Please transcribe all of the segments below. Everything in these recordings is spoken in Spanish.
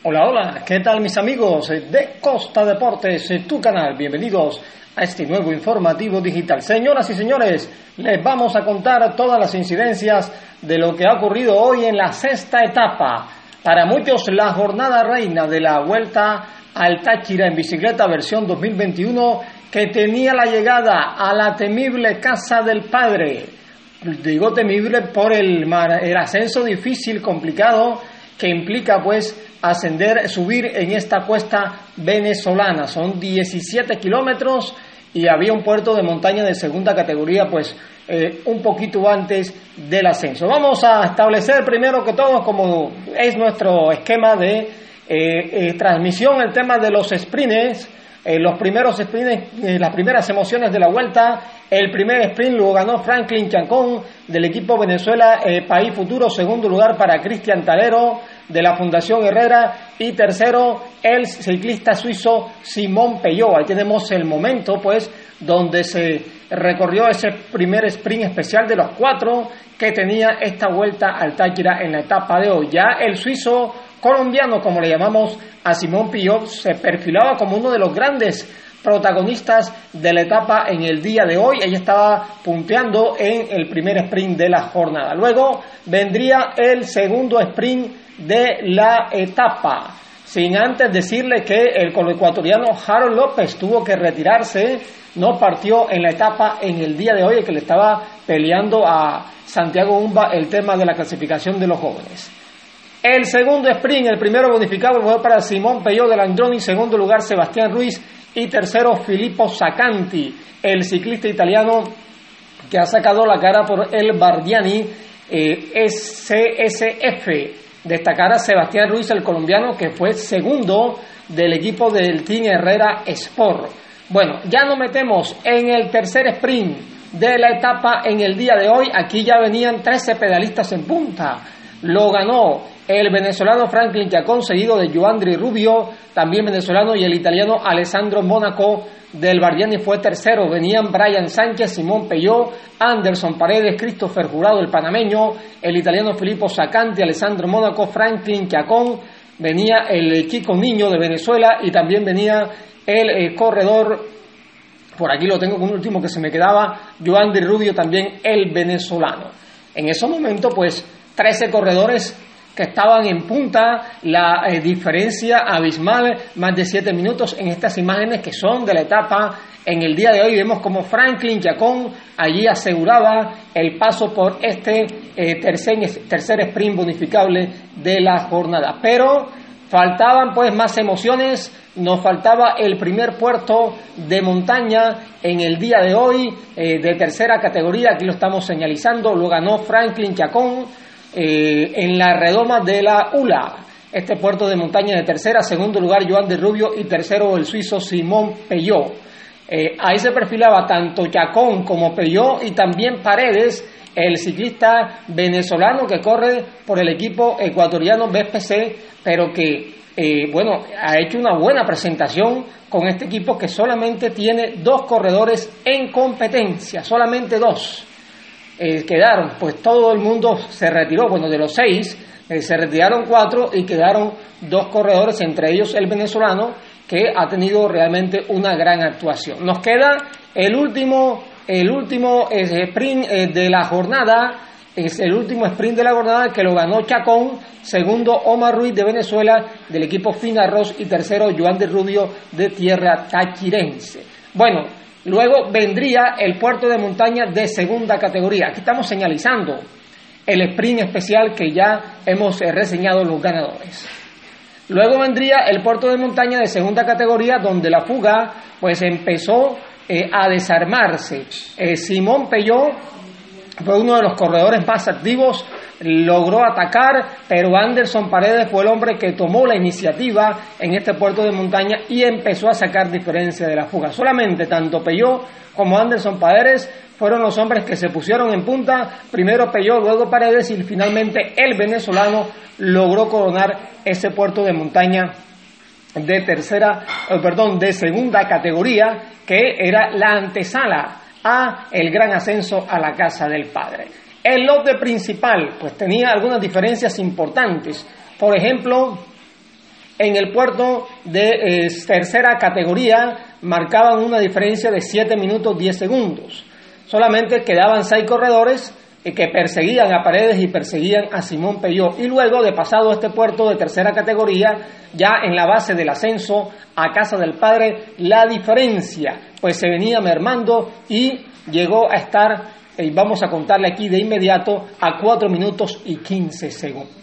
Hola, hola, ¿qué tal mis amigos de Costa Deportes, tu canal? Bienvenidos a este nuevo informativo digital. Señoras y señores, les vamos a contar todas las incidencias de lo que ha ocurrido hoy en la sexta etapa. Para muchos, la jornada reina de la Vuelta al Táchira en bicicleta versión 2021, que tenía la llegada a la temible Casa del Padre. Digo temible por el ascenso difícil, complicado, que implica subir en esta cuesta venezolana. Son 17 kilómetros y había un puerto de montaña de segunda categoría un poquito antes del ascenso. Vamos a establecer primero que todo, como es nuestro esquema de transmisión, el tema de los sprints. Los primeros sprints, las primeras emociones de la vuelta. El primer sprint lo ganó Franklin Chacón del equipo Venezuela País Futuro, segundo lugar para Cristian Talero de la Fundación Herrera y tercero el ciclista suizo Simón Peyot. Ahí tenemos el momento donde se recorrió ese primer sprint especial de los 4 que tenía esta Vuelta al Táchira en la etapa de hoy. Ya el suizo colombiano, como le llamamos a Simón Peyot, se perfilaba como uno de los grandes protagonistas de la etapa en el día de hoy. Ella estaba punteando en el primer sprint de la jornada. Luego vendría el segundo sprint de la etapa, sin antes decirle que el ecuatoriano Harold López tuvo que retirarse, no partió en la etapa en el día de hoy, que le estaba peleando a Santiago Umba el tema de la clasificación de los jóvenes. El segundo sprint, el primero bonificado, fue para Simón Peyot del Androni, segundo lugar Sebastián Ruiz y tercero Filippo Zacanti, el ciclista italiano que ha sacado la cara por el Bardiani CSF. Destacar a Sebastián Ruiz, el colombiano, que fue segundo del equipo del Team Herrera Sport. Bueno, ya nos metemos en el tercer sprint de la etapa en el día de hoy. Aquí ya venían 13 pedalistas en punta. Lo ganó el venezolano Franklin Chacón, seguido de Joandri Rubio, también venezolano, y el italiano Alessandro Mónaco del Bardiani fue tercero. Venían Brian Sánchez, Simón Peyot, Anderson Paredes, Christopher Jurado, el panameño, el italiano Filippo Zacanti, Alessandro Mónaco, Franklin Chacón, venía el Chico Niño de Venezuela y también venía el corredor, por aquí lo tengo con un último que se me quedaba, Joandri Rubio, también el venezolano. En ese momento 13 corredores que estaban en punta, la diferencia abismal, más de 7 minutos en estas imágenes que son de la etapa. En el día de hoy vemos como Franklin Chacón allí aseguraba el paso por este tercer sprint bonificable de la jornada. Pero faltaban más emociones, nos faltaba el primer puerto de montaña en el día de hoy, de tercera categoría, aquí lo estamos señalizando, lo ganó Franklin Chacón, en la redoma de la ULA, este puerto de montaña de tercera, segundo lugar Joandri Rubio y tercero el suizo Simón Peyot. Ahí se perfilaba tanto Chacón como Peyot y también Paredes, el ciclista venezolano que corre por el equipo ecuatoriano BPC, pero que ha hecho una buena presentación con este equipo que solamente tiene 2 corredores en competencia, solamente 2. Quedaron, todo el mundo se retiró, de los 6 se retiraron 4 y quedaron 2 corredores, entre ellos el venezolano, que ha tenido realmente una gran actuación. Nos queda el último sprint de la jornada, es el último sprint de la jornada que lo ganó Chacón, segundo Omar Ruiz de Venezuela del equipo Finarroz y tercero Joandri Rubio de tierra tachirense. Luego vendría el puerto de montaña de segunda categoría. Aquí estamos señalizando el sprint especial que ya hemos reseñado los ganadores. Luego vendría el puerto de montaña de segunda categoría, donde la fuga empezó a desarmarse. Simón Peyot fue uno de los corredores más activos, logró atacar, pero Anderson Paredes fue el hombre que tomó la iniciativa en este puerto de montaña y empezó a sacar diferencia de la fuga. Solamente tanto Peyot como Anderson Paredes fueron los hombres que se pusieron en punta, primero Peyot, luego Paredes y finalmente el venezolano logró coronar ese puerto de montaña de segunda categoría, que era la antesala a el gran ascenso a la Casa del Padre. El lote principal tenía algunas diferencias importantes. Por ejemplo, En el puerto de tercera categoría marcaban una diferencia de 7 minutos 10 segundos. Solamente quedaban 6 corredores que perseguían a Paredes y perseguían a Simón Peyot. Y luego de pasado este puerto de tercera categoría, ya en la base del ascenso a Casa del Padre, la diferencia pues se venía mermando y llegó a estar, vamos a contarle aquí de inmediato, a 4 minutos y 15 segundos.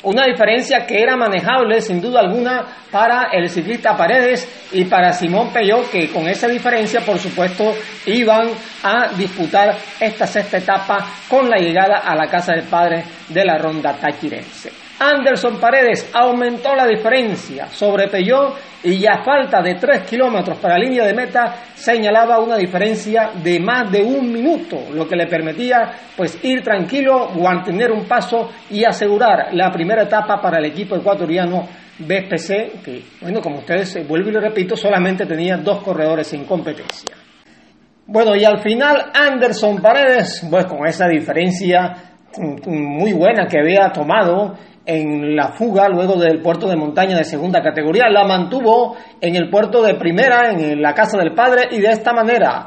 Una diferencia que era manejable sin duda alguna para el ciclista Paredes y para Simón Peyot, que con esa diferencia por supuesto iban a disputar esta sexta etapa con la llegada a la Casa del Padre de la ronda tachirense. Anderson Paredes aumentó la diferencia sobre Peyot y a falta de 3 kilómetros para la línea de meta señalaba una diferencia de más de 1 minuto, lo que le permitía pues ir tranquilo, mantener un paso y asegurar la primera etapa para el equipo ecuatoriano BSPC, que bueno, como ustedes vuelvo y lo repito, solamente tenía 2 corredores en competencia. Bueno, y al final Anderson Paredes, pues con esa diferencia muy buena que había tomado en la fuga luego del puerto de montaña de segunda categoría, la mantuvo en el puerto de primera, en la Casa del Padre, y de esta manera,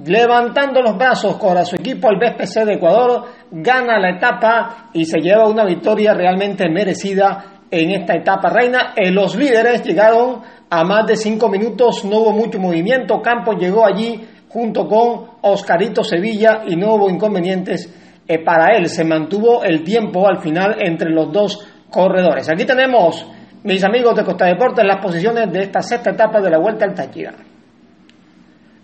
levantando los brazos con su equipo, el BSPC de Ecuador gana la etapa y se lleva una victoria realmente merecida en esta etapa reina. Los líderes llegaron a más de 5 minutos, no hubo mucho movimiento, Campos llegó allí junto con Oscarito Sevilla y no hubo inconvenientes para él, se mantuvo el tiempo al final entre los 2 corredores. Aquí tenemos, mis amigos de Costa Deportes, las posiciones de esta sexta etapa de la Vuelta al Táchira.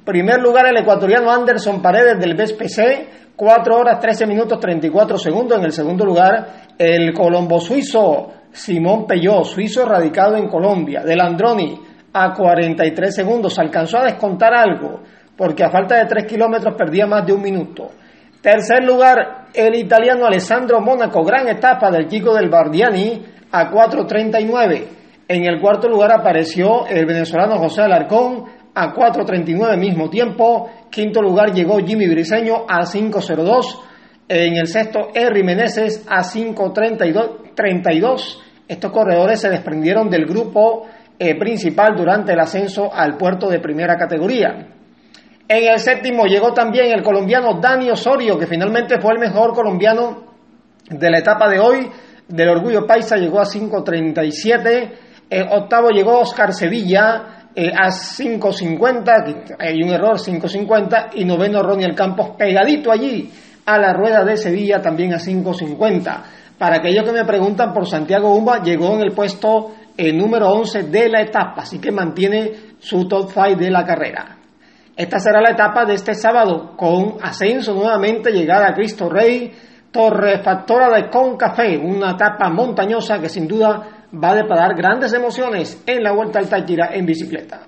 Primer lugar el ecuatoriano Anderson Paredes del BSPC, 4 horas 13 minutos 34 segundos. En el segundo lugar el colombo suizo Simón Peyot, suizo radicado en Colombia, del Androni, a 43 segundos. Alcanzó a descontar algo porque a falta de 3 kilómetros perdía más de 1 minuto. Tercer lugar, el italiano Alessandro Mónaco, gran etapa del chico del Bardiani, a 4.39. En el cuarto lugar apareció el venezolano José Alarcón, a 4.39 mismo tiempo. Quinto lugar llegó Jimmy Briceño, a 5.02. En el sexto, Henry Meneses, a 5.32. Estos corredores se desprendieron del grupo principal durante el ascenso al puerto de primera categoría. En el séptimo llegó también el colombiano Dani Osorio, que finalmente fue el mejor colombiano de la etapa de hoy, del Orgullo Paisa, llegó a 5.37. Octavo llegó Oscar Sevilla a 5.50, hay un error, 5.50. Y noveno Ronnie Campos, pegadito allí a la rueda de Sevilla, también a 5.50. Para aquellos que me preguntan por Santiago Umba, llegó en el puesto número 11 de la etapa, así que mantiene su top 5 de la carrera. Esta será la etapa de este sábado, con ascenso nuevamente, llegada a Cristo Rey, Torrefactora de Concafé, una etapa montañosa que sin duda va a deparar grandes emociones en la Vuelta al Táchira en bicicleta.